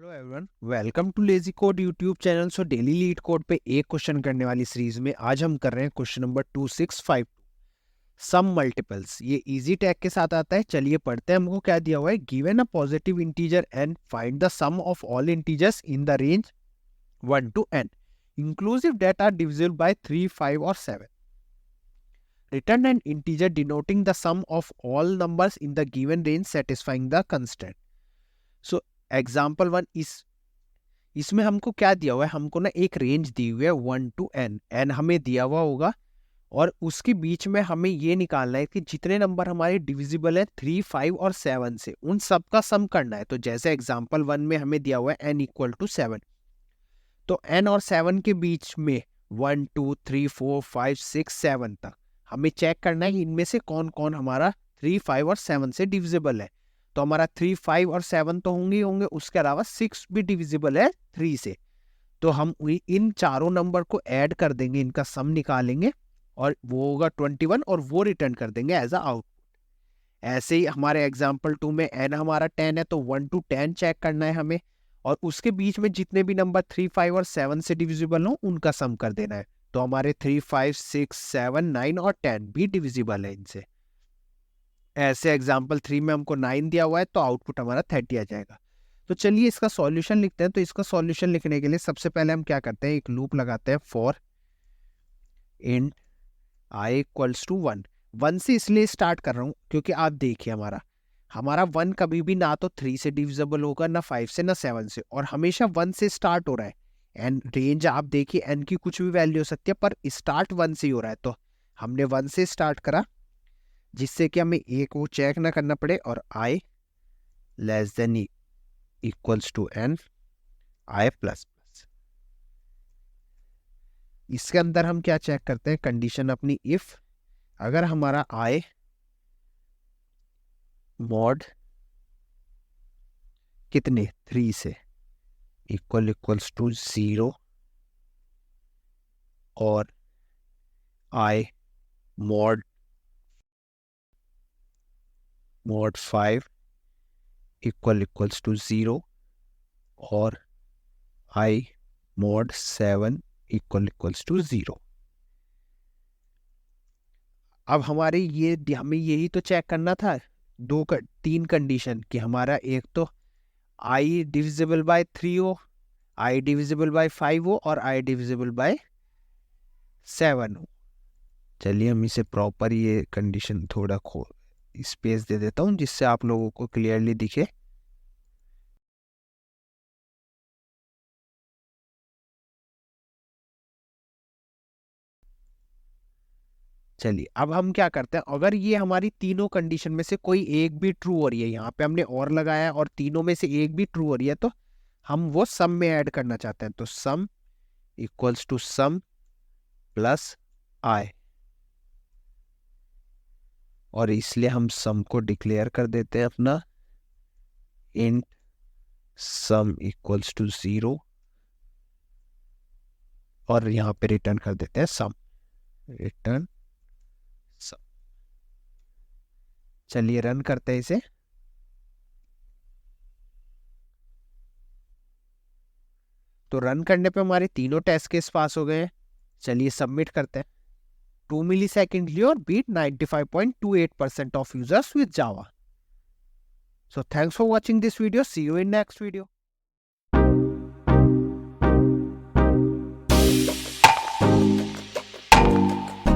Hello everyone, welcome too lazy code YouTube channel. So daily leet code पे एक question करने वाली series में आज हम कर रहे हैं क्वेश्चन नंबर 2652, सम मल्टीपल्स। ये इजी टैग के साथ आता है। चलिए पढ़ते हैं। हमको क्या दिया हुआ है, given a positive integer n, find the sum of all integers in the range 1 to n inclusive that are divisible by 3, 5 और 7। Return an integer denoting the sum of all numbers in the given range satisfying the constraint. So example 1 इसमें हमको क्या दिया हुआ है, हमको ना एक रेंज दी हुई है 1 to n। n हमें दिया हुआ होगा और उसके बीच में हमें ये निकालना है कि जितने नंबर हमारे डिविजिबल है 3, 5 और 7 से, उन सब का सम करना है। तो जैसे एग्जाम्पल 1 में हमें दिया हुआ है n इक्वल टू 7, तो n और 7 के बीच में 1, 2, 3, 4, 5, 6, 7 तक हमें चेक करना है कि इनमें से कौन कौन हमारा 3, 5 और 7 से डिविजिबल है। तो हमारा 3, 5 और 7 तो होंगे ही होंगे, उसके अलावा 6 भी डिविजिबल है 3 से। तो हम इन चारों नंबर को ऐड कर देंगे, इनका सम निकालेंगे और वो होगा 21 और वो रिटर्न कर देंगे एज अ आउटपुट। ऐसे ही हमारे एग्जाम्पल 2 में n हमारा 10 है, तो 1 to 10 चेक करना है हमें और उसके बीच में जितने भी नंबर 3, 5 और 7 से डिविजिबल हो उनका सम कर देना है। तो हमारे 3, 5, 6, 7, 9 और 10 भी डिविजिबल है इनसे। ऐसे एग्जाम्पल 3 में हमको 9 दिया हुआ है, तो आउटपुट हमारा 30 आ जाएगा। तो चलिए इसका सॉल्यूशन लिखते हैं। तो इसका सॉल्यूशन लिखने के लिए सबसे पहले हम क्या करते हैं, एक लूप लगाते हैं for int i equals to 1। 1 से इसलिए स्टार्ट कर रहा हूँ क्योंकि आप देखिए हमारा 1 कभी भी ना तो 3 से डिविजिबल होगा, ना 5 से, ना 7 से, और हमेशा 1 से स्टार्ट हो रहा है। एन रेंज आप देखिए, n की कुछ भी वैल्यू हो सकती है पर स्टार्ट 1 से ही हो रहा है। तो हमने 1 से स्टार्ट करा जिससे कि हमें एक वो चेक ना करना पड़े, और i less than equals to n, i plus plus. इसके अंदर हम क्या चेक करते हैं, कंडीशन अपनी, इफ अगर हमारा i मॉड कितने 3 से इक्वल्स टू 0 और i मॉड 5 इक्वल्स टू 0 और i मॉड 7 इक्वल्स टू 0। अब हमारी हमें यही तो चेक करना था, 3 कंडीशन कि हमारा एक तो i डिविजिबल बाय 3 हो, i डिविजिबल बाय 5 हो और i डिविजिबल बाय 7 हो। चलिए हम इसे प्रॉपर ये कंडीशन थोड़ा स्पेस दे देता हूँ जिससे आप लोगों को क्लियरली दिखे। चलिए अब हम क्या करते हैं, अगर ये हमारी तीनों कंडीशन में से कोई एक भी ट्रू हो रही है, यहाँ पे हमने और लगाया है और तीनों में से एक भी ट्रू हो रही है, तो हम वो सम में ऐड करना चाहते हैं। तो sum equals to sum plus i, और इसलिए हम सम को डिक्लेयर कर देते हैं अपना इंट सम इक्वल्स टू 0 और यहाँ पे रिटर्न कर देते हैं सम, रिटर्न सम। चलिए रन करते हैं इसे। तो रन करने पे हमारे तीनों टेस्ट केस पास हो गए हैं। चलिए सबमिट करते हैं। 2 मिलीसेकंड लिए और beat 95.28% of users with Java. So thanks for watching this video. See you in next video.